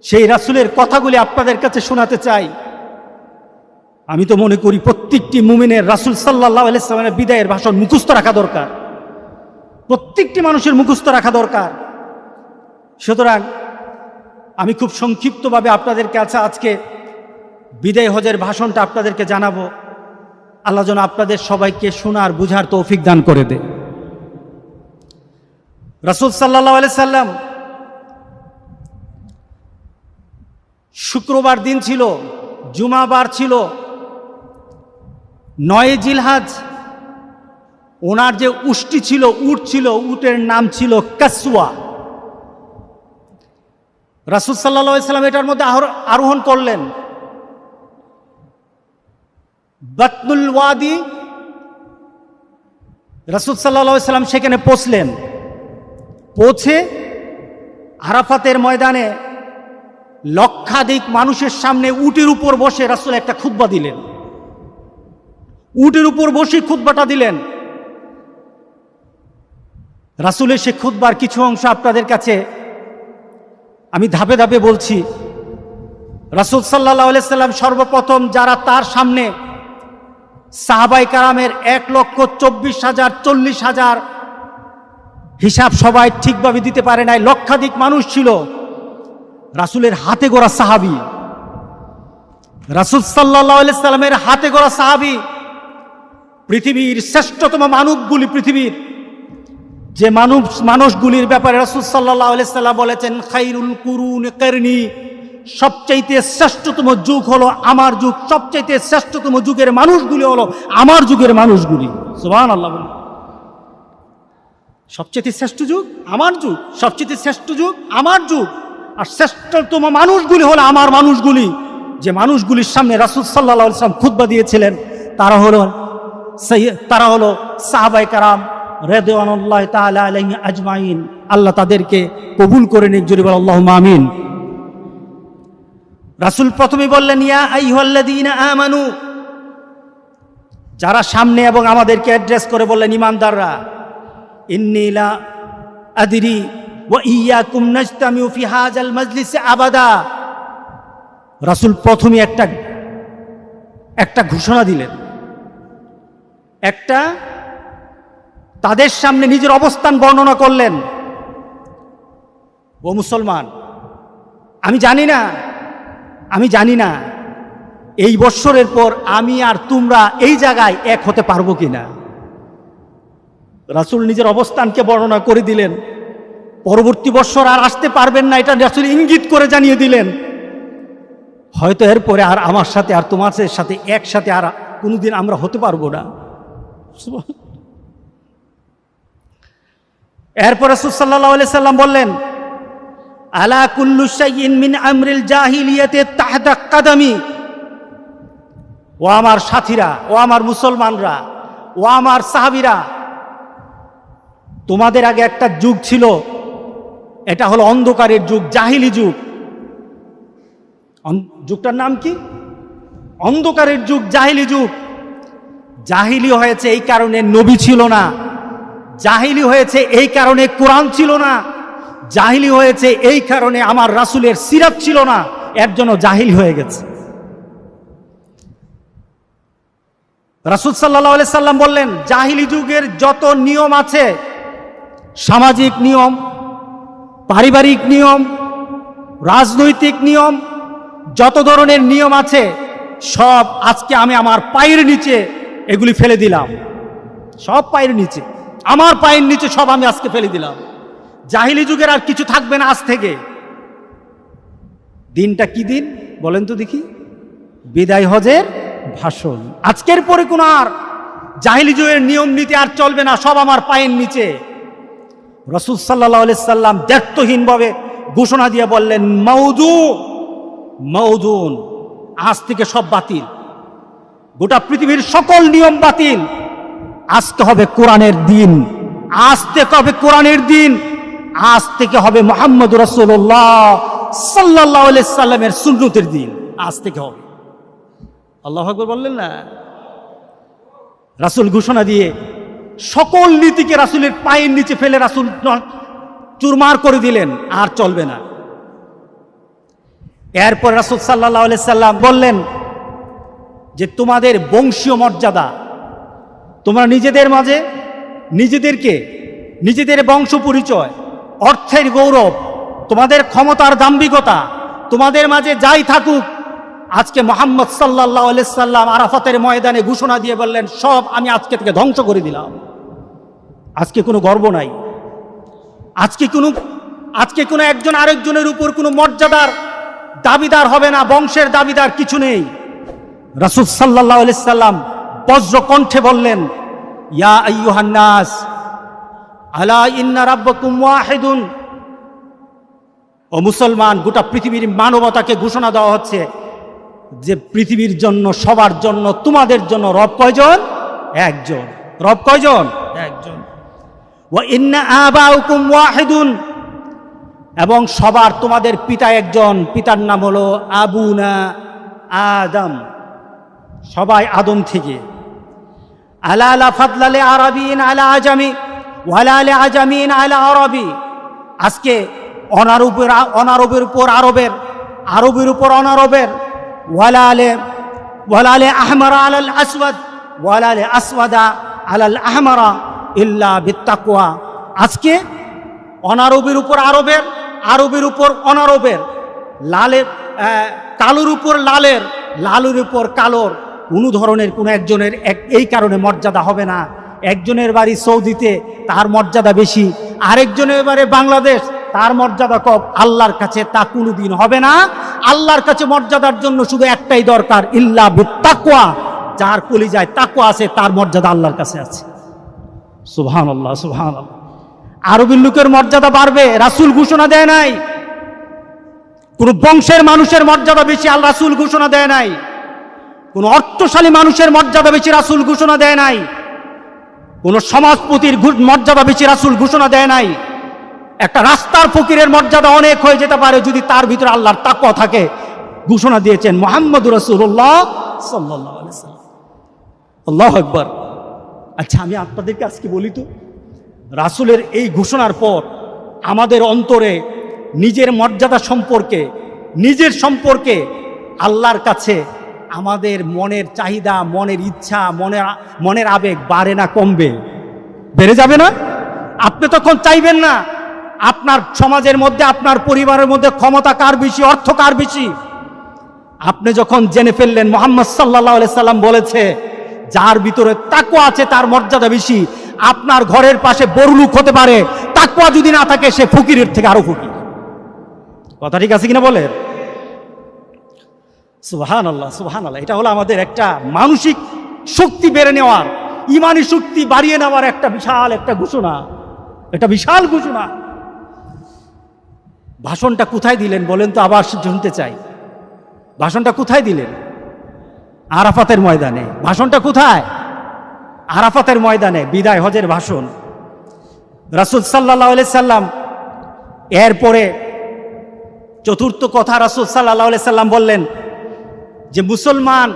সেই রাসূলের কথাগুলি আপনাদের কাছে শোনাতে চাই। আমি তো মনে করি প্রত্যেকটি মুমিনের রাসূল সাল্লাল্লাহু আলাইহি ওয়াসাল্লামের বিদায়ের ভাষণ মুখস্থ রাখা দরকার, প্রত্যেকটি মানুষের মুখস্থ রাখা দরকার। সুতরাং আমি খুব সংক্ষিপ্তভাবে আপনাদের কাছে আজকে বিদায় হজের ভাষণটা আপনাদেরকে জানাবো। আল্লাহ যেন আপনাদের সবাইকে শোনার বুঝার তৌফিক দান করে দেয়। রাসূল সাল্লাল্লাহু আলাইহি সাল্লাম শুক্রবার দিন ছিল, জুমাবার ছিল, 9 জিলহজ। ওনার যে উটটি ছিল, উট ছিল, উটের নাম ছিল কাসওয়া। রাসূল সাল্লাল্লাহু আলাইহি সাল্লাম এটার মধ্যে আরোহণ করলেন। বাতনুল ওয়াদি রাসূল সাল্লাল্লাহু আলাইহি সাল্লাম সেখানে পৌঁছলেন। পৌঁছে আরাফাতের ময়দানে লক্ষাধিক মানুষের সামনে উটের উপর বসে রাসূল একটা খুতবা দিলেন। উটের উপর বসে খুতবাটা দিলেন। রাসূলের সে খুতবার কিছু অংশ আপনাদের কাছে আমি ধাপে ধাপে বলছি। রাসূল সাল্লাল্লাহু আলাইহি সাল্লাম সর্বপ্রথম যারা তার সামনে সাহাবায়ে কেরামের 1,24,000 40,000 হিসাব সবাই ঠিকভাবে দিতে পারে নাই, লক্ষাধিক মানুষ ছিল। রাসূলের হাতে গড়া সাহাবী, রাসূল সাল্লাল্লাহু আলাইহি সাল্লামের হাতে গড়া সাহাবী, পৃথিবীর শ্রেষ্ঠতম মানবগুলি, পৃথিবীর যে মানুষগুলির ব্যাপারে রাসূল সাল্লাল্লাহু আলাইহি সাল্লাম বলেছেন, খায়রুল কুরুন কারনি, সবচাইতে শ্রেষ্ঠতম যুগ হলো আমার যুগ, সবচাইতে শ্রেষ্ঠতম যুগের মানুষগুলি হলো আমার যুগের মানুষগুলি। সুবহানাল্লাহ। সবচাইতে শ্রেষ্ঠ যুগ আমার যুগ, সবচাইতে শ্রেষ্ঠ যুগ আমার যুগ, আর শ্রেষ্ঠতম মানুষগুলি হলো আমার মানুষগুলি। যে মানুষগুলির সামনে রাসূল সাল্লাল্লাহু আলাইহি সাল্লাম খুতবা দিয়েছিলেন তারা হলো সাহাবায়ে কেরাম রাদিয়াল্লাহু তাআলা আলাইহিম আজমাইন। আল্লাহ তাদেরকে কবুল করে নিক, জোরে বলো আল্লাহুম্মা আমিন। রাসূল প্রথমে বললেন, ইয়া আইয়ুহাল্লাযীনা আমানু, যারা সামনে এবং আমাদেরকে অ্যাড্রেস করে বললেন ঈমানদাররা, ইন্নী লা আদরি ওয়া ইয়াকুম নাজতামিউ ফি হাযাল মাজলিস আবাদা। রাসূল প্রথমে একটা ঘোষণা দিলেন, তাদের সামনে নিজের অবস্থান বর্ণনা করলেন। ও মুসলমান, আমি জানি না এই বৎসরের পর আমি আর তোমরা এই জায়গায় এক হতে পারবো কিনা। রাসূল নিজের অবস্থানকে বর্ণনা করে দিলেন। পরবর্তী বৎসর আর আসতে পারবেন না, এটা রাসূল ইঙ্গিত করে জানিয়ে দিলেন। হয়তো এরপরে আর আমার সাথে আর তোমাদের সাথে একসাথে আর কোনোদিন আমরা হতে পারবো না। এরপর রাসূল সাল্লাল্লাহু আলাইহি সাল্লাম বললেন, আলা কুল্লু শাইইন মিন আমরিল জাহিলিয়াতি তাহতা কাদামি। ও আমার সাথীরা, ও আমার মুসলমানরা, ও আমার সাহাবীরা, তোমাদের আগে একটা যুগ ছিল, এটা হলো অন্ধকারের যুগ, জাহিলি যুগ। যুগটার নাম কি? অন্ধকারের যুগ, জাহিলি যুগ। জাহিলি হয়েছে এই কারণে নবী ছিল না, জাহিলি হয়েছে এই কারণে কোরআন ছিল না, জাহিলি হয়েছে এই কারণে আমার রাসূলের সিরাত ছিল না, এর জন্য জাহিল হয়ে গেছে। রাসূল সাল্লাল্লাহু আলাইহি সাল্লাম বললেন, জাহিলি যুগের যত নিয়ম আছে, সামাজিক নিয়ম, পারিবারিক নিয়ম, রাজনৈতিক নিয়ম, যত ধরনের নিয়ম আছে, সব আজকে আমি আমার পায়ের নিচে এগুলি ফেলে দিলাম। সব পায়ের নিচে, আমার পায়ের নিচে সব আমি আজকে ফেলে দিলাম। জাহিলি যুগের আর কিছু থাকবে না আজ থেকে। দিনটা কি দিন বলেন তো দেখি? বিদায় হজের ভাষণ। আজকের পরে কোনো আর জাহিলি যুগের নিয়ম নীতি আর চলবে না, সব আমার পায়ের নিচে। রাসূল সাল্লাল্লাহু আলাইহি সাল্লাম দ্ব্যর্থহীনভাবে ঘোষণা দিয়ে বললেন, মাউদুন, আজ থেকে সব বাতিল, গোটা পৃথিবীর সকল নিয়ম বাতিল। আজকে হবে কোরআনের দিন, আজ থেকে হবে কোরআনের দিন, আজ থেকে হবে মুহাম্মদুর রাসূলুল্লাহ সাল্লাল্লাহু আলাইহি সাল্লামের সুন্নতের দিন, আজ থেকে হবে। আল্লাহু আকবার বললেন না? রাসূল ঘোষণা দিয়ে সকল নীতিকে রাসূলের পায়ের নিচে ফেলে রাসূল চুরমার করে দিলেন, আর চলবে না। এরপর রাসূল সাল্লাল্লাহু আলাইহি সাল্লাম বললেন যে তোমাদের বংশীয় মর্যাদা, তোমরা নিজেদের মাঝে নিজেদের বংশ পরিচয়, অর্থের গৌরব, তোমাদের ক্ষমতার দাম্ভিকতা, তোমাদের মাঝে যাই থাকুক, আজকে মুহাম্মদ সাল্লাল্লাহু আলাইহি সাল্লাম আরাফাতের ময়দানে ঘোষণা দিয়ে বললেন, সব আমি আজকে থেকে ধ্বংস করে দিলাম। আজকে কোনো গর্ব নাই, আজকে কোনো একজন আরেকজনের উপর কোনো মর্যাদার দাবিদার হবে না, বংশের দাবিদার কিছু নেই। রাসূল সাল্লাল্লাহু আলাইহি সাল্লাম বজ্র কণ্ঠে বললেন, ইয়া আইয়ুহান নাস আলা ইন্না রাব্বাকুম ওয়াহিদুন। ও মুসলমান, গোটা পৃথিবীর মানবতাকে ঘোষণা দেওয়া হচ্ছে যে পৃথিবীর জন্য, সবার জন্য, তোমাদের জন্য রব কয়জন? একজন। রব কয়জন? একজন। ওয়া ইন্না আবাউকুম ওয়াহিদুন, এবং সবার তোমাদের পিতা একজন, পিতার নাম হলো আবুনা আদম, সবাই আদম থেকে। আলা লা ফাদলা আরাবিন আলা আজামি ওয়ালা লি আজামিন আলা আরবি। আজকে অনারবের উপর আরবের, আরবের উপর অনারবের, ওয়ালা লি আহমারা আলাল আসওয়াদ ওয়ালা লি আসওয়াদা আলাল আহমারা ইল্লা বিত্তাকওয়া। আজকে অনারবের উপর আরবের, আরবের উপর অনারবের, লালের কালোর উপর লালের, লালের উপর কালোর, কোনো ধরনের কোনো একজনের এই কারণে মর্যাদা হবে না। একজনের বাড়ি সৌদিতে, তার মর্যাদা বেশি, আরেকজনের বাড়ি বাংলাদেশ, তার মর্যাদা কম। আল্লাহর কাছে তা কোনোদিন হবে না। আল্লাহর কাছে মর্যাদার জন্য শুধু একটাই দরকার, ইল্লা বিত্তাকওয়া। যার কলিজায় তাকওয়া আছে তার মর্যাদা আল্লাহর কাছে আছে। সুবহানাল্লাহ, সুবহানাল্লাহ। আরবের লোকের মর্যাদা বাড়বে, রাসূল ঘোষণা দেয় নাই। কোন বংশের মানুষের মর্যাদা বেশি আল্লাহ রাসূল ঘোষণা দেয় নাই। কোন অর্থশালী মানুষের মর্যাদা বেশি রাসূল ঘোষণা দেয় নাই। কোন সমাজপতির মর্যাদা বেশি রাসূল ঘোষণা দেয় নাই। একটা রাস্তার ফকিরের মর্যাদা অনেক হয়ে যেতে পারে যদি তার ভিতরে আল্লাহর তাকওয়া থাকে। ঘোষণা দিয়েছেন মুহাম্মদুর রাসূলুল্লাহ সাল্লাল্লাহু আলাইহি ওয়াসাল্লাম। আল্লাহু আকবার। আচ্ছা, আমি আপনাদেরকে আজকে বলি তো, রাসূলের এই ঘোষণার পর আমাদের অন্তরে নিজের মর্যাদা সম্পর্কে, নিজের সম্পর্কে আল্লাহর কাছে আমাদের মনের চাহিদা, মনের ইচ্ছা, মনের আবেগ বাড়ে না কমবে? বেড়ে যাবে না? আপনি তখন চাইবেন না আপনার সমাজের মধ্যে, আপনার পরিবারের মধ্যে ক্ষমতা কার বেশি, অর্থ কার বেশি। আপনি যখন জেনে ফেললেন মুহাম্মদ সাল্লাল্লাহু আলাইহি সাল্লাম বলেছে যার ভিতরে তাকওয়া আছে তার মর্যাদা বেশি। আপনার ঘরের পাশে বড়লোক হতে পারে, তাকওয়া যদি না থাকে সে ফকিরের থেকে আরো ফকির। কথা ঠিক আছে কিনা বলেন? সুবহানাল্লাহ, সুবহানাল্লাহ। এটা হলো আমাদের একটা মানসিক শক্তি বেড়ে নেওয়ার, ইমানি শক্তি বাড়িয়ে নেওয়ার একটা বিশাল একটা ঘোষণা, একটা বিশাল ঘোষণা। ভাষণটা কোথায় দিলেন বলেন তো? আবার শুনতে চাই। ভাষণটা কোথায় দিলেন? আরাফাতের ময়দানে। ভাষণটা কোথায়? আরাফাতের ময়দানে, বিদায় হজের ভাষণ। রাসূল সাল্লাল্লাহু আলাইহি সাল্লাম এরপরে চতুর্থ কথা রাসূল সাল্লাল্লাহু আলাইহি সাল্লাম বললেন যে মুসলমান,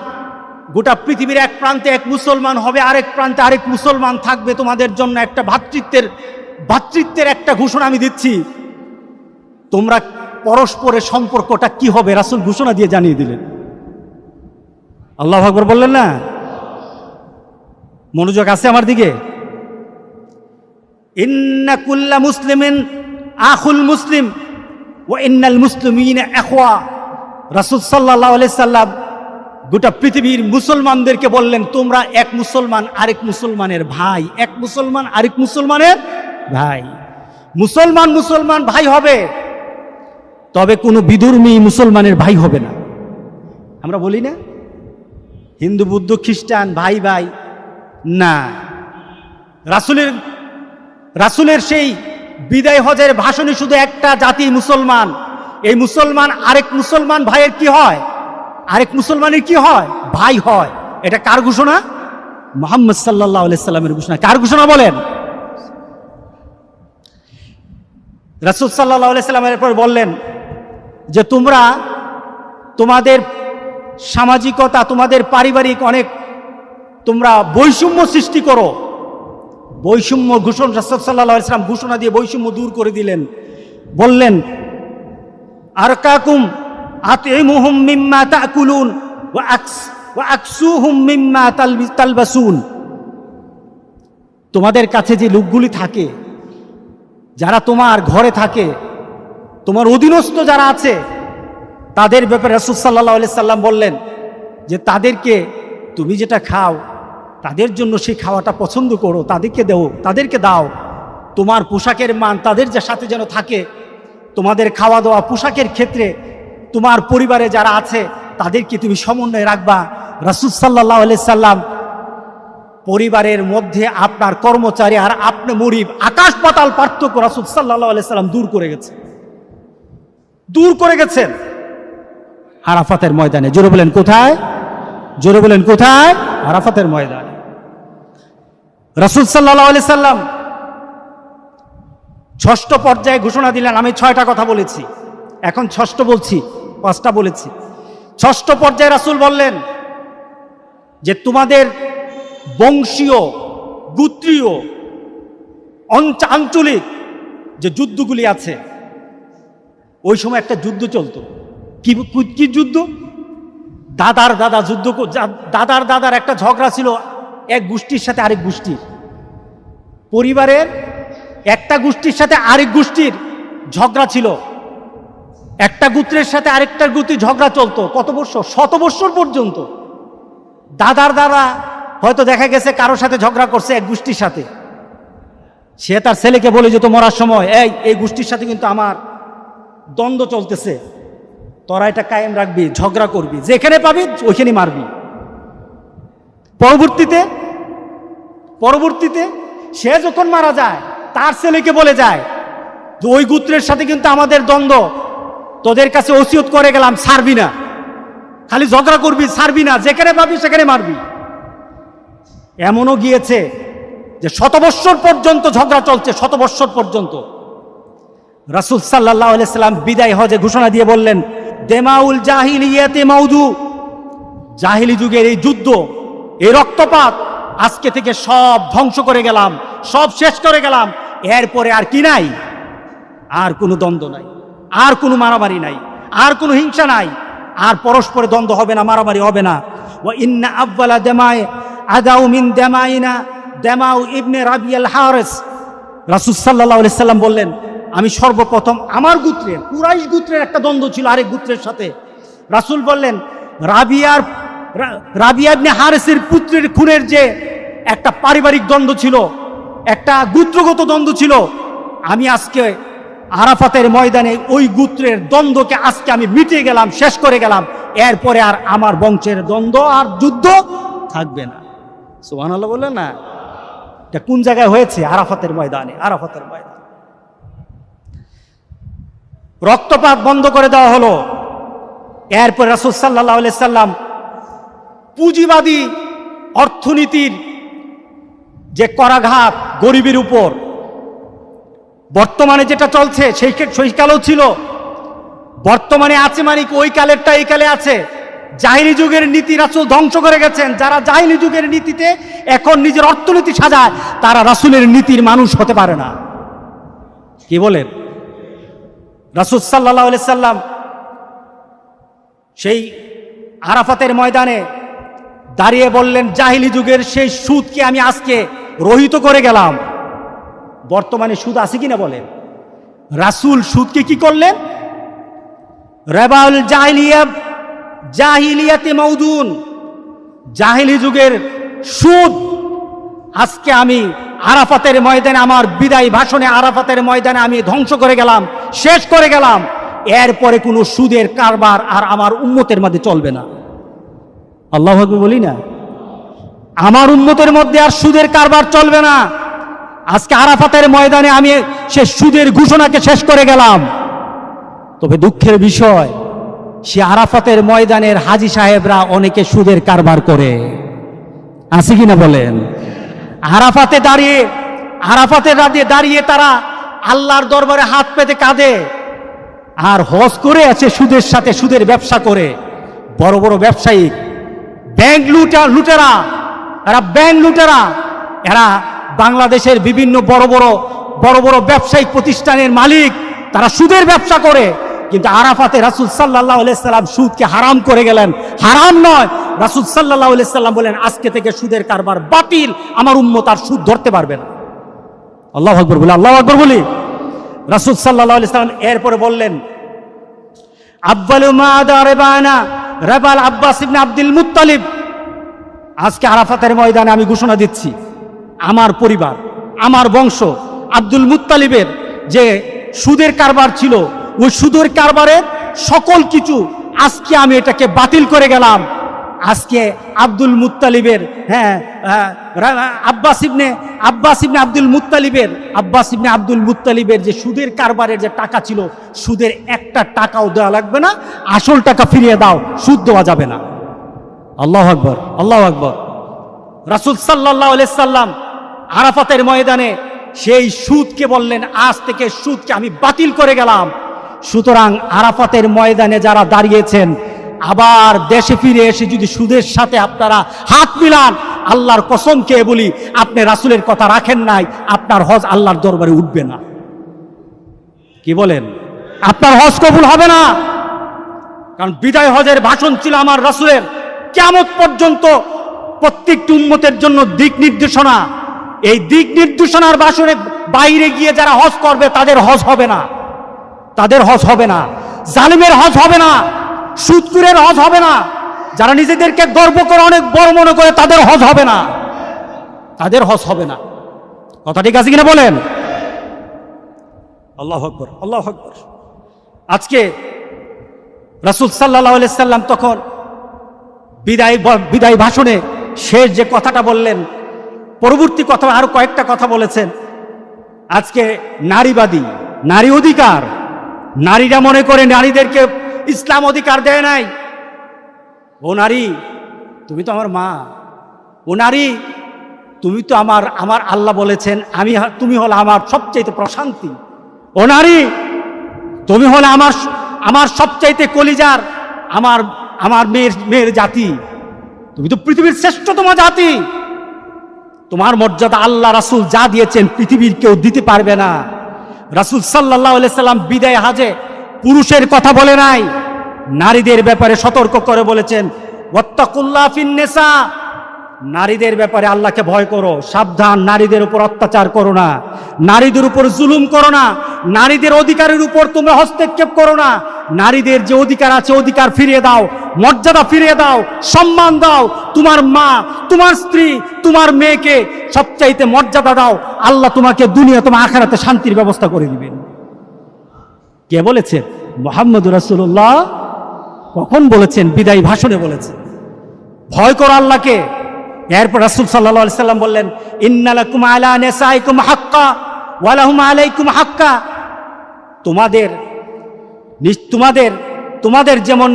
গোটা পৃথিবীর এক প্রান্তে এক মুসলমান হবে, আরেক প্রান্তে আরেক মুসলমান থাকবে। তোমাদের জন্য একটা ভ্রাতৃত্বের একটা ঘোষণা আমি দিচ্ছি। তোমরা পরস্পরের সম্পর্কটা কি হবে রাসূল ঘোষণা দিয়ে জানিয়ে দিলেন। আল্লাহু আকবার বললেন না? মনোযোগ আছে আমার দিকে? ইন্না কুল্লা মুসলিমিন আখুল মুসলিম ওয়া ইন্নাল মুসলিমিনা ইখওয়া। রাসূল সাল্লাল্লাহু আলাইহি সাল্লাম গোটা পৃথিবীর মুসলমানদেরকে বললেন, তোমরা এক মুসলমান আরেক মুসলমানের ভাই, এক মুসলমান আরেক মুসলমানের ভাই। মুসলমান ভাই হবে, তবে কোনো বিধর্মী মুসলমানের ভাই হবে না। আমরা বলি না হিন্দু, বৌদ্ধ, খ্রিস্টান ভাই ভাই, না। রাসূলের সেই বিদায় হজের ভাষণে শুধু একটা জাতি মুসলমান। এই মুসলমান আরেক মুসলমান ভাইয়ের কি হয়? আরেক মুসলমানের কি হয়? ভাই হয়। এটা কার ঘোষণা? মুহাম্মদ সাল্লাল্লাহু আলাইহি সাল্লামের ঘোষণা। কার ঘোষণা বলেন? রাসূল সাল্লাল্লাহু আলাইহি সাল্লামের পর বললেন যে তোমরা তোমাদের সামাজিকতা, তোমাদের পারিবারিক অনেক তোমরা বৈষম্য সৃষ্টি করো। বৈষম্য ঘোষণা রাসূল সাল্লাল্লাহু আলাইহি সাল্লাম ঘোষণা দিয়ে বৈষম্য দূর করে দিলেন। বললেন আরকাকুম আতইমুহুম মিম্মা তাকুলুন ওয়া আকসুহুম মিম্মা তালবাসুন। তোমাদের কাছে যে লোকগুলি থাকে, যারা তোমার ঘরে থাকে, তোমার অধীনস্থ যারা আছে, তাদের ব্যাপারে রাসূল সাল্লাল্লাহু আলাইহি সাল্লাম বললেন যে তাদেরকে তুমি যেটা খাও তাদের জন্য সেই খাওয়াটা পছন্দ করো, তাদেরকে দাও। তোমার পোশাকের মান তাদের যে সাথে যেন থাকে, তোমাদের খাওয়া দাওয়া পোশাকের ক্ষেত্রে তোমার পরিবারে যারা আছে তাদেরকে তুমি সমন্বয় রাখবা। রাসূল সাল্লাল্লাহু আলাইহি সাল্লাম পরিবারের মধ্যে আপনার কর্মচারী আর আপনি মরিব, আকাশ পাতাল পার্থক্য রাসূল সাল্লাল্লাহু আলাইহি সাল্লাম দূর করে গেছেন আরাফাতের ময়দানে। জোরে বলেন কোথায়? জোরে বলেন কোথায়? আরাফাতের ময়দানে। রাসূল সাল্লাল্লাহু আলাইহি সাল্লাম ষষ্ঠ পর্যায়ে ঘোষণা দিলেন। আমি 6টা কথা বলেছি, এখন ষষ্ঠ বলছি, 5টা বলেছি। ষষ্ঠ পর্যায়ে রাসূল বললেন যে তোমাদের বংশীয়, গোত্রীয়, আঞ্চলিক যে যুদ্ধগুলি আছে, ওই সময় একটা যুদ্ধ চলতো। কি যুদ্ধ? দাদার দাদার একটা ঝগড়া ছিল এক গোষ্ঠীর সাথে আরেক গোষ্ঠীর। পরিবারের একটা গোষ্ঠীর সাথে আরেক গোষ্ঠীর ঝগড়া ছিল, একটা গোত্রের সাথে আরেকটা গোত্রীর ঝগড়া চলতো। কত বছর? 100 বছর পর্যন্ত। দাদার দাদা হয়তো দেখা গেছে কারোর সাথে ঝগড়া করছে এক গোষ্ঠীর সাথে, সে তার ছেলেকে বলে যেত মরার সময়, এই গোষ্ঠীর সাথে কিন্তু আমার দ্বন্দ্ব চলতেছে, তোরা এটা কায়েম রাখবি, ঝগড়া করবি, যেখানে পাবি ওইখানে মারবি। পরবর্তীতে সে যখন মারা যায় তার ছেলেকে বলে যায় যে ওই গোত্রের সাথে কিন্তু আমাদের দ্বন্দ্ব, তোদের কাছে ওসিয়ত করে গেলাম ছাড়বি না, খালি ঝগড়া করবি, ছাড়বি না, যেখানে পাবি সেখানে মারবি। এমনও গিয়েছে যে 100 বছর পর্যন্ত ঝগড়া চলছে, 100 বছর পর্যন্ত। রাসূল সাল্লাল্লাহু আলাইহি সাল্লাম বিদায় হজে ঘোষণা দিয়ে বললেন, দেমাউল জাহিলিয়াতে মাউদু, জাহিলি যুগের এই যুদ্ধ, এই রক্তপাত আজকে থেকে সব ধ্বংস করে গেলাম, সব শেষ করে গেলাম। এরপরে আর কি নাই? আর কোনো দ্বন্দ্ব নাই, আর কোনো মারামারি নাই, আর কোনো হিংসা নাই, আর পরস্পরে দ্বন্দ্ব হবে না, মারামারি হবে না। ওয়া ইন্না আউয়ালা দামাই আদাউ মিন দামাইনা দামাউ ইবনে রাবিয়াল হারিস। রাসূল সাল্লাল্লাহু আলাইহি সাল্লাম বললেন, আমি সর্বপ্রথম আমার গোত্রের, কুরাইশ গোত্রের একটা দ্বন্দ্ব ছিল আরেক গোত্রের সাথে। রাসূল বললেন, রাবিয়া ইবনে হারিসের পুত্রের খুনের যে একটা পারিবারিক দ্বন্দ্ব ছিল, একটা গোত্রগত দ্বন্দ্ব ছিল, আমি আজকে আরাফাতের ময়দানে ওই গোত্রের দ্বন্দ্বকে আজকে আমি মিটিয়ে গেলাম, শেষ করে গেলাম। এরপরে আর আমার বংশের দ্বন্দ্ব আর যুদ্ধ থাকবে না। সুবহানাল্লাহ বললেন না? এটা কোন জায়গায় হয়েছে? আরাফাতের ময়দানে। আরাফাতের ময়দানে রক্তপাত বন্ধ করে দেওয়া হলো। এরপর রাসূল সাল্লাল্লাহু আলাইহি সাল্লাম পুঁজিবাদী অর্থনীতির যে করাঘাত গরিবের উপর, বর্তমানে যেটা চলছে সেই কালেও ছিল, বর্তমানে আছে, মানে ওই কালেরটা এই কালে আছে। জাহিলি যুগের নীতি রাসূল ধ্বংস করে গেছেন। যারা জাহিলি যুগের নীতিতে এখন নিজের অর্থনীতি সাজায়, তারা রাসূলের নীতির মানুষ হতে পারে না। কি বলেন? রাসূল সাল্লাল্লাহু আলাইহি সাল্লাম সেই আরাফাতের ময়দানে দাঁড়িয়ে বললেন, জাহিলি যুগের সেই সুদকে আমি আজকে রহিত করে গেলাম। বর্তমানে সুদ আছে কিনা বলেন? রাসূল সুদকে কি করলেন? রাবাউল জাহিলিয়াতে মাউদুন, জাহিলি যুগের সুদ আজকে আমি আরাফাতের ময়দানে, আমার বিদায় ভাষণে আরাফাতের ময়দানে আমি ধ্বংস করে গেলাম, শেষ করে গেলাম। এরপরে কোনো সুদের কারবার আর আমার উম্মতের মধ্যে চলবে না। আল্লাহু আকবার বলি না? আমার উম্মতের মধ্যে আর সুদের কারবার চলবে না। আজকে আরাফাতের ময়দানে আমি সে সুদের ঘোষণাকে শেষ করে গেলাম। তবে দুঃখের বিষয়, সে আরাফাতের ময়দানের হাজী সাহেবরা অনেকে সুদের কারবার করে, আছে কিনা বলেন? আরাফাতে দাঁড়িয়ে তারা আল্লাহর দরবারে হাত পেতে কাঁদে, আর হজ করে আছে সুদের সাথে, সুদের ব্যবসা করে। বড় বড় ব্যবসায়ী, ব্যাংক লুটেরা, এরা বাংলাদেশের বিভিন্ন বড় বড় ব্যবসায়িক প্রতিষ্ঠানের মালিক, তারা সুদের ব্যবসা করে। কিন্তু আরাফাতে রাসূল সাল্লাল্লাহু আলাইহি সাল্লাম সুদকে হারাম করে গেলেন। হারাম নয়, রাসূল সাল্লাল্লাহু আলাইহি সাল্লাম বলেন আজকে থেকে সুদের কারবার বাতিল, আমার উম্মত আর সুদ ধরতে পারবে না। আল্লাহু আকবার বলি, আল্লাহু আকবার বলি। রাসূল সাল্লাল্লাহু আলাইহি সাল্লাম এরপরে বললেন আব্বালু মা দারবানা রাবাল আব্বাস ইবনে আব্দুল মুত্তালিব। আজকে আরাফাতের ময়দানে আমি ঘোষণা দিচ্ছি, আমার পরিবার, আমার বংশ আব্দুল মুত্তালিবের যে সুদের কারবার ছিল, ওই সুদের কারবারের সকল কিছু আজকে আমি এটাকে বাতিল করে গেলাম। আজকে আব্দুল মুত্তালিবের আব্বাস ইবনে আব্দুল মুত্তালিবের যে সুদের কারবারের যে টাকা ছিল, সুদের একটা টাকাও দেওয়া লাগবে না, আসল টাকা ফিরিয়ে দাও, সুদ দেওয়া যাবে না। আল্লাহু আকবার, আল্লাহু আকবার। রাসূল সাল্লাল্লাহু আলাইহি সাল্লাম আরাফাতের ময়দানে সেই সুদকে বললেন আজ থেকে সুদকে আমি বাতিল করে গেলাম। সুতরাং আরাফাতের ময়দানে যারা দাঁড়িয়েছেন, আবার দেশে ফিরে এসে যদি সুদের সাথে আপনারা হাত মিলান, আল্লাহর কসম খেয়ে বলি আপনি রাসূলের কথা রাখেন নাই, আপনার হজ আল্লাহর দরবারে উঠবে না। কি বলেন? আপনার হজ কবুল হবে না। কারণ বিদায় হজের ভাষণ ছিল আমার রাসূলের কিয়ামত পর্যন্ত প্রত্যেকটি উম্মতের জন্য দিক নির্দেশনা। এই দিক নির্দেশনার ভাষণে বাইরে গিয়ে যারা হজ করবে তাদের হজ হবে না, তাদের হজ হবে না। জালিমের হজ হবে না, সুদখোরের হজ হবে না, যারা নিজেদেরকে গর্ব করে অনেক বড় মনে করে তাদের হজ হবে না, তাদের হজ হবে না। কথা ঠিক আছে কিনা বলেন? আল্লাহু আকবার, আল্লাহু আকবার। আজকে রাসূল সাল্লাল্লাহু আলাইহি সাল্লাম তখন বিদায় ভাষণে শেষ যে কথাটা বললেন, পরবর্তী কথা আরো কয়েকটা কথা বলেছেন। আজকে নারীবাদী, নারী অধিকার, নারীরা মনে করে নারীদেরকে ইসলাম অধিকার দেয় নাই। ও নারী, তুমি তো আমার মা। ও নারী, তুমি তো আমার আল্লাহ বলেছেন তুমি হলো আমার সবচাইতে প্রশান্তি। ও নারী, তুমি হলে আমার সবচাইতে কলিজার, আমার মেয়ের জাতি। তুমি তো পৃথিবীর শ্রেষ্ঠতম জাতি। তোমার মর্যাদা আল্লাহ রাসূল যা দিয়েছেন পৃথিবীর কেউ দিতে পারবে না। রাসূল সাল্লাল্লাহু আলাইহি সাল্লাম বিদায় হাজে পুরুষের কথা বলে নাই, নারীদের ব্যাপারে সতর্ক করে বলেছেন ওয়াত্তাকুল্লাহ ফিন নিসা। নারীদের ব্যাপারে আল্লাহকে ভয় করো, সাবধান, নারীদের উপর অত্যাচার করো না, নারীদের উপর জুলুম করো না, নারীদের অধিকারের উপর তুমি হস্তক্ষেপ করো না। নারীদের যে অধিকার আছে অধিকার ফিরিয়ে দাও, মর্যাদা ফিরিয়ে দাও, সম্মান দাও। তোমার মা, তোমার স্ত্রী, তোমার মেয়েকে সবচাইতে মর্যাদা দাও। আল্লাহ তোমাকে দুনিয়া তোমার আখিরাতে শান্তির ব্যবস্থা করে দিবেন। কে বলেছেন? মুহাম্মদুর রাসূলুল্লাহ। কখন বলেছেন? বিদায় ভাষণে বলেছেন। ভয় করো আল্লাহকে। এরপর রাসূল সাল্লাল্লাহু আলাইহি সাল্লাম বললেন ইন্না লাকুম আলা নিসাইকুম হাক্কা ওয়া লাহুম আলাইকুম হাক্কা। তোমাদের যেমন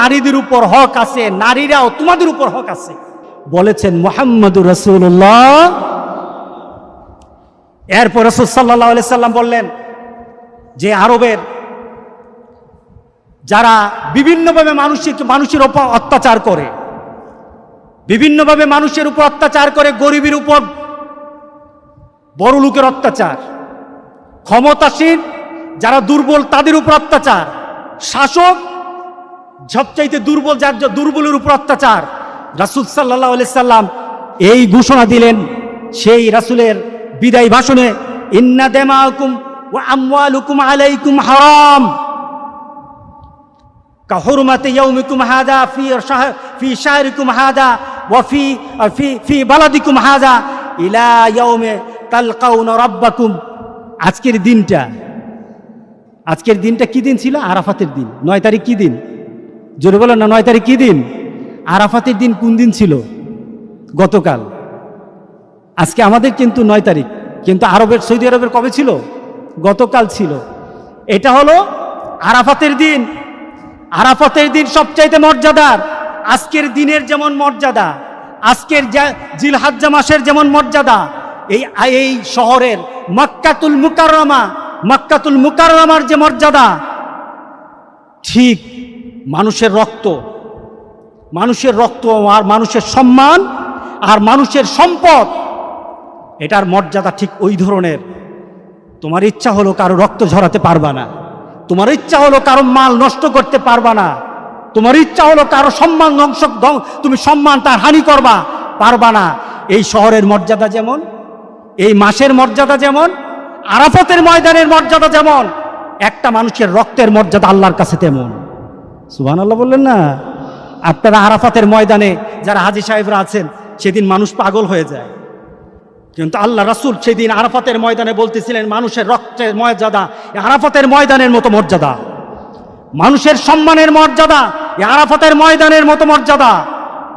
নারীদের উপর হক আছে, নারীরাও তোমাদের উপর হক আছে, বলেছেন মুহাম্মদুর রাসূলুল্লাহ। এরপর রাসূল সাল্লাল্লাহু আলাইহি সাল্লাম বললেন যে আরবের যারা বিভিন্নভাবে মানুষের উপর অত্যাচার করে, বিভিন্নভাবে মানুষের উপর অত্যাচার করে, গরিবের উপর বড় লোকের অত্যাচার, ক্ষমতাসীন যারা দুর্বল তাদের উপর অত্যাচার, শাসক সবচাইতে দুর্বল যার দুর্বলের উপর অত্যাচার। রাসূল সাল্লাল্লাহু আলাইহি সাল্লাম এই ঘোষণা দিলেন সেই রাসূলের বিদায় ভাষণে ইন্না দামাকুম ওয়া আমওয়ালুকুম আলাইকুম হারাম কাহুরমাতি ইয়াউমিকুম হাযা ফি শাহরিকুম হাযা ওয়া ফি বালাদিকুম হাযা ইলা ইয়াউমি তালকাউনা রাব্বাকুম। আজকের দিনটা কি দিন ছিল? আরাফাতের দিন। 9 তারিখ কি দিন? জোরে বলেন না, 9 তারিখ কি দিন? আরাফাতের দিন কোন দিন ছিল? গতকাল। আজকে আমাদের কিন্তু 9 তারিখ, কিন্তু সৌদি আরবের কবে ছিল? গতকাল ছিল। এটা হলো আরাফাতের দিন। আরাফাতের দিন সবচাইতে মর্যাদার। আজকের দিনের যেমন মর্যাদা, আজকের জিলহজ্জা মাসের যেমন মর্যাদা, এই শহরের মক্কাতুল মুকাররমার যে মর্যাদা, ঠিক মানুষের রক্ত আর মানুষের সম্মান আর মানুষের সম্পদ, এটার মর্যাদা ঠিক ওই ধরনের। তোমার ইচ্ছা হলো কারো রক্ত ঝরাতে পারবা না, তোমার ইচ্ছা হলো কারো মাল নষ্ট করতে পারবা না, তোমার ইচ্ছা হলো কারো সম্মান তুমি সম্মান তার হানি করবা পারবা না। এই শহরের মর্যাদা যেমন, এই মাসের মর্যাদা যেমন, আরাফাতের ময়দানের মর্যাদা যেমন, একটা মানুষের রক্তের মর্যাদা আল্লাহর কাছে তেমন। সুবহানাল্লাহ বললেন না? আপনারা আরাফাতের ময়দানে যারা হাজী সাহেবরা আছেন, সেদিন মানুষ পাগল হয়ে যায়, কিন্তু আল্লাহ রাসূল সেদিন আরাফাতের ময়দানে বলতেছিলেন মানুষের রক্তের মর্যাদা আরাফাতের ময়দানের মতো মর্যাদা, মানুষের সম্মানের মর্যাদা আরাফাতের ময়দানের মতো মর্যাদা,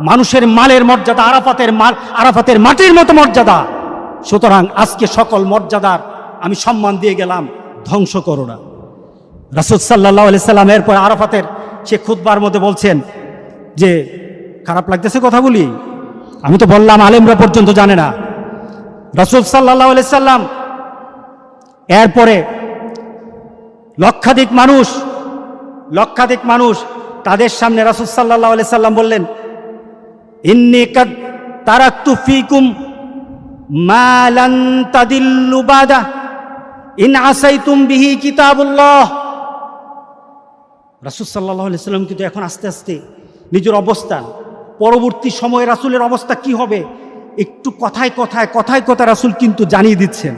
মানুষের মালের মর্যাদা আরাফাতের মাটির মতো মর্যাদা। সুতরাং আজকে সকল মর্যাদার আমি সম্মান দিয়ে গেলাম, ধ্বংস করো না। রাসূল সাল্লাল্লাহু আলাইহি সাল্লাম এরপর আরাফাতের সে খুতবার মধ্যে বলছেন যে, খারাপ লাগতেছে কথাগুলি, আমি তো বললাম আলেমরা পর্যন্ত জানে না। রাসূল সাল্লাল্লাহু আলাইহি সাল্লাম এরপরে লক্ষাধিক মানুষ তাদের সামনে রাসূল সাল্লাল্লাহু আলাইহি সাল্লাম বললেন, ইন্নী কাদ তারাকতু ফীকুম মা লান তাদিল্লু বাদা ইন আসাইতুম বিহি কিতাবুল্লাহ। রাসূল সাল্লাল্লাহু আলাইহি সাল্লাম কিন্তু এখন আস্তে আস্তে নিজের অবস্থান, পরবর্তী সময়ে রাসূলের অবস্থা কি হবে একটু কথায় কথায় রাসূল কিন্তু জানিয়ে দিচ্ছেন।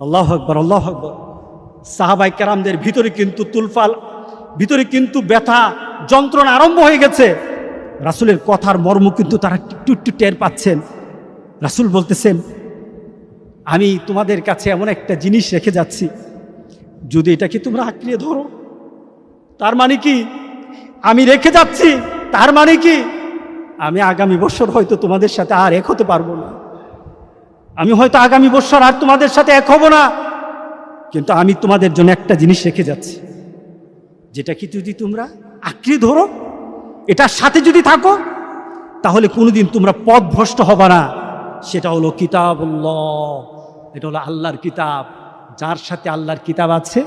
আল্লাহু আকবার, আল্লাহু আকবার। সাহাবায়ে কেরামদের ভিতরে কিন্তু তুলফাল, ভিতরে কিন্তু ব্যথা যন্ত্রণা আরম্ভ হয়ে গেছে। রাসূলের কথার মর্ম কিন্তু তারা একটু একটু টের পাচ্ছেন। রাসূল বলতেছেন, আমি তোমাদের কাছে এমন একটা জিনিস রেখে যাচ্ছি, যদি এটাকে তোমরা আঁকড়ে ধরো, তার মানে কি আমি রেখে যাচ্ছি, তার মানে কি আমি আগামী বছর হয়তো তোমাদের সাথে আর এক হতে পারবো না, আমি হয়তো আগামী বছর আর তোমাদের সাথে এক হব না, কিন্তু আমি তোমাদের জন্য একটা জিনিস রেখে যাচ্ছি, যেটা কি যদি তোমরা আঁকড়ে ধরো, এটার সাথে যদি থাকো, তাহলে কোনোদিন তোমরা পথভ্রষ্ট হবে না। সেটা হলো কিতাবুল্লাহ, এটা হলো আল্লাহর কিতাব। যার সাথে আল্লাহর কিতাব আছে,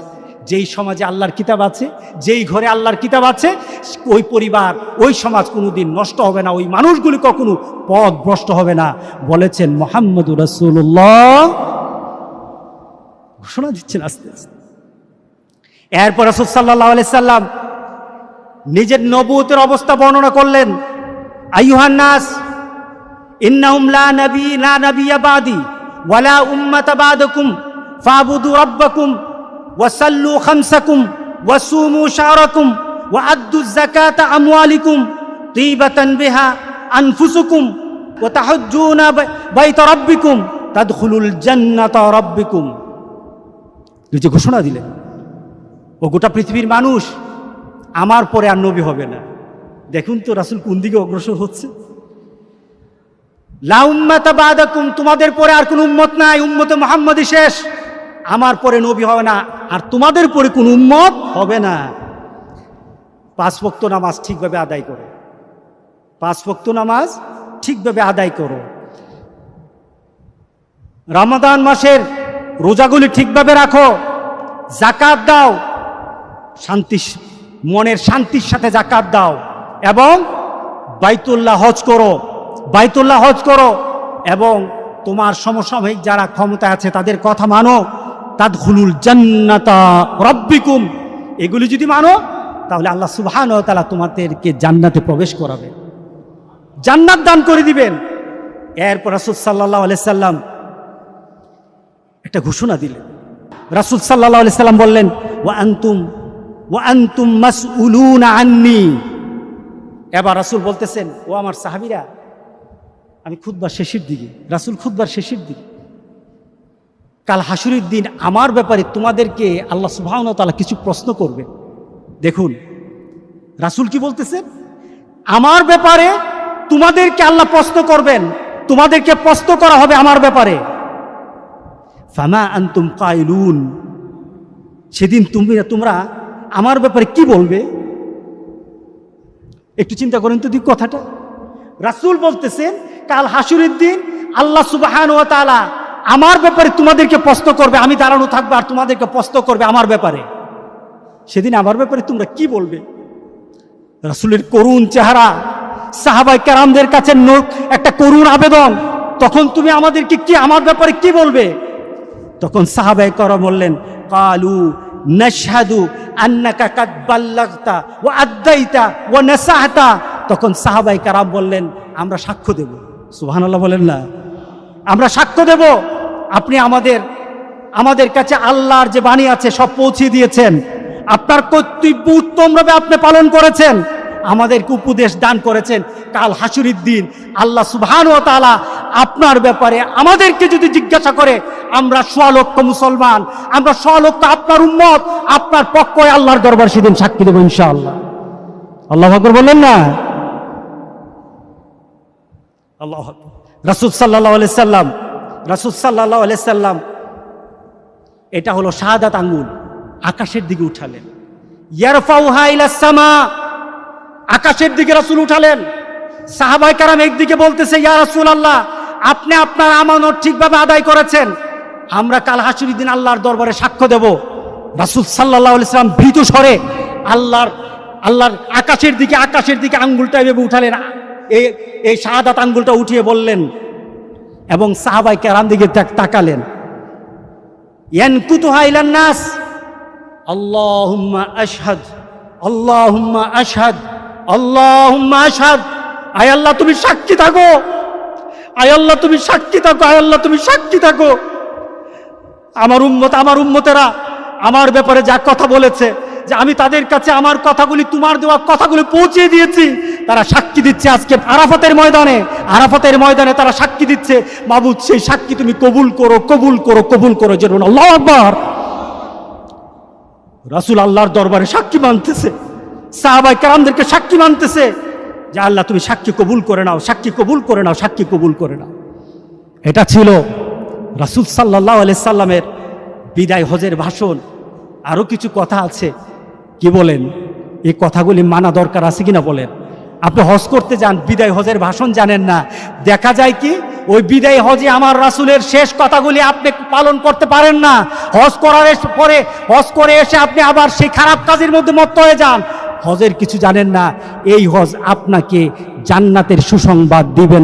যেই সমাজে আল্লাহর কিতাব আছে, যেই ঘরে আল্লাহর কিতাব আছে, ওই পরিবার, ওই সমাজ কোনোদিন নষ্ট হবে না, ওই মানুষগুলি কখনো পথভ্রষ্ট হবে না, বলেছেন মুহাম্মদুর রাসূলুল্লাহ। ঘোষণা দিচ্ছেন আস্তে আস্তে। এরপর রাসূল সাল্লাল্লাহু আলাইহি সাল্লাম নিজের নবুয়তের অবস্থা বর্ণনা করলেন, আইয়ুহান নাস ইন্নাহুম লা নাবিয়্যা বাদি ওয়ালা উম্মাতা বাদাকুম ফাবুদু রাব্বাকুম ওয়াসাল্লু খামসাকুম ওয়াসুমু শাহরাকুম ওয়াআদ্দু যাকাতা আমওয়ালিকুম তিবাতান বিহা আনফুসুকুম ওয়া তাহাজ্জুনা বাইতা রাব্বিকুম তাদখুলুল জান্নাতা রাব্বিকুম। নিজে ঘোষণা দিলেন, ও গোটা পৃথিবীর মানুষ, আমার পরে আর নবী হবে না। দেখুন তো রাসূল কোন দিকে অগ্রসর হচ্ছে। লা উম্মাতা বাদাকুম, তোমাদের পরে আর কোন উম্মত নাই, উম্মতে মুহাম্মদই শেষ, আমার পরে নবী হবে না, আর তোমাদের পরে কোন উম্মত হবে না। 5 ওয়াক্ত নামাজ ঠিকভাবে আদায় করো, 5 ওয়াক্ত নামাজ ঠিকভাবে আদায় করো, রমাদান মাসের রোজাগুলি ঠিকভাবে রাখো, যাকাত দাও, মনের শান্তির সাথে যাকাত দাও, এবং বাইতুল্লাহ হজ করো, এবং তোমার সমসাময়িক যারা ক্ষমতা আছে তাদের কথা মানো, তাদখুলুল জান্নাতা রাব্বিকুম। এগুলি যদি মানো, তাহলে আল্লাহ সুবহানাহু ওয়া তাআলা তোমাদেরকে জান্নাতে প্রবেশ করাবে, জান্নাত দান করে দিবেন। এরপর রাসূল সাল্লাল্লাহু আলাইহি সাল্লাম একটা ঘোষণা দিলেন। রাসূল সাল্লাল্লাহু আলাইহি সাল্লাম বললেন, ওয়া আনতুম মাসউলুনা আন্নী। এবার রাসূল বলতেছেন, ও আমার সাহাবীরা, আমি খুতবার শেষের দিকে, রাসূল খুতবার শেষের দিকে, কাল হাসুরের দিন আমার ব্যাপারে তোমাদেরকে আল্লাহ সুবহানাহু ওয়া তাআলা কিছু প্রশ্ন করবে। দেখুন রাসূল কি বলতেছেন, আমার ব্যাপারে তোমাদেরকে আল্লাহ প্রশ্ন করবেন, তোমাদেরকে প্রশ্ন করা হবে আমার ব্যাপারে। ফামা আনতুম কাইলুন, সেদিন তোমরা আমার ব্যাপারে কি বলবে? একটু চিন্তা করেন তো দিক কথাটা। রাসূল বলতেছেন কাল হাসুরের দিন আল্লাহ সুবহানাহু ওয়া তাআলা আমার ব্যাপারে তোমাদেরকে প্রশ্ন করবে, আমি দাঁড়ানো থাকবো আর তোমাদেরকে প্রশ্ন করবে আমার ব্যাপারে। সেদিন আমার ব্যাপারে তোমরা কি বলবে? রাসূলের করুণ চেহারা, সাহাবায়ে কেরামদের কাছে একটা করুণ আবেদন, তখন তুমি আমাদেরকে কি, আমার ব্যাপারে কি বলবে? তখন সাহাবায়ে কেরাম বললেন, কালু নাশহাদু আন্নাকা কাদ বাল্লাগতা ওয়া আদ্দাইতা ওয়া নাসাহতা। তখন সাহাবায়ে কেরাম বললেন, আমরা সাক্ষ্য দেব। সুবহানাল্লাহ বলেন না? আমরা সাক্ষ্য দেব আপনি আমাদের কাছে আল্লাহর যে বাণী আছে সব পৌঁছে দিয়েছেন, আপনার কর্তব্য উত্তমভাবে আপনি পালন করেছেন, আমাদেরকে উপদেশ দান করেছেন। কাল হাসুরের দিন আল্লাহ সুবহানাহু ওয়া তাআলা আপনার ব্যাপারে আমাদেরকে যদি জিজ্ঞাসা করে, আমরা 100 লক্ষ মুসলমান, আমরা 100 লক্ষ আপনার উম্মত, আপনার পক্ষে আল্লাহর দরবার সেদিন সাক্ষী দেব ইনশাআল্লাহ। আল্লাহু আকবার বলেন না? আল্লাহু আকবার। রাসূল সাল্লাল্লাহু আলাইহি সাল্লাম এটা হলো শাহাদাত আঙ্গুল, আকাশের দিকে উঠালেন। ইয়ারফাউহা ইলাস সামা, আকাশের দিকে রাসূল উঠালেন। সাহাবায়ে কেরাম একদিকে বলতেছে, ইয়া রাসূলুল্লাহ, আপনি আপনার আমানত ঠিকভাবে আদায় করেছেন, আমরা কাল হাসুরের দিন আল্লাহর দরবারে সাক্ষ্য দেব। রাসূল সাল্লাল্লাহু আলাইহি সাল্লাম ভীত স্বরে আল্লাহর আকাশের দিকে আঙ্গুলটা এভাবে উঠালেন, এই শাহাদাত আঙ্গুলটা উঠিয়ে বললেন এবং সাহাবায়ে কেরাম দিকে তাকালেন। ইয়ানকুতুহা ইলান নাস, আল্লাহুম্মা আশহাদ, আল্লাহুম্মা আশহাদ, আল্লাহুম্মা আশহাদ। আয় আল্লাহ তুমি সাক্ষী থাকো, আয় আল্লাহ তুমি সাক্ষী থাকো, আয় আল্লাহ তুমি সাক্ষী থাকো। আমার উম্মতেরা আমার ব্যাপারে যা কথা বলেছে, যে আমি তাদের কাছে আমার কথাগুলি, তোমার দেওয়া কথাগুলি পৌঁছে দিয়েছি, তারা সাক্ষী দিচ্ছে আজকে আরাফাতের ময়দানে তারা সাক্ষী দিচ্ছে। মাবুদ, সেই সাক্ষী তুমি কবুল করো, কবুল করো, কবুল করো। যেন আল্লাহু আকবার। রাসূল আল্লাহর দরবারে সাক্ষী মানতেছে, সাহাবায়ে কেরামদেরকে সাক্ষী মানতেছে যে আল্লাহ তুমি সাক্ষী কবুল করে নাও, সাক্ষী কবুল করে নাও, সাক্ষী কবুল করে নাও। এটা ছিল রাসূল সাল্লাল্লাহু আলাইহি সাল্লামের বিদায় হজের ভাষণ। আরো কিছু কথা আছে, কি বলেন? এই কথাগুলি মানা দরকার আছে কিনা বলেন? আপনি হজ করতে যান, বিদায় হজের ভাষণ জানেন না, দেখা যায় কি ওই বিদায় হজে আমার রাসূলের শেষ কথাগুলি আপনি পালন করতে পারেন না। হজ করে এসে আপনি আবার সেই খারাপ কাজের মধ্যে মত্ত হয়ে যান, হজের কিছু জানেন না। এই হজ আপনাকে জান্নাতের সুসংবাদ দিবে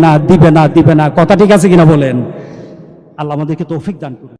না। কথা ঠিক আছে কিনা বলেন? আল্লাহ আমাদেরকে তৌফিক দান করুন।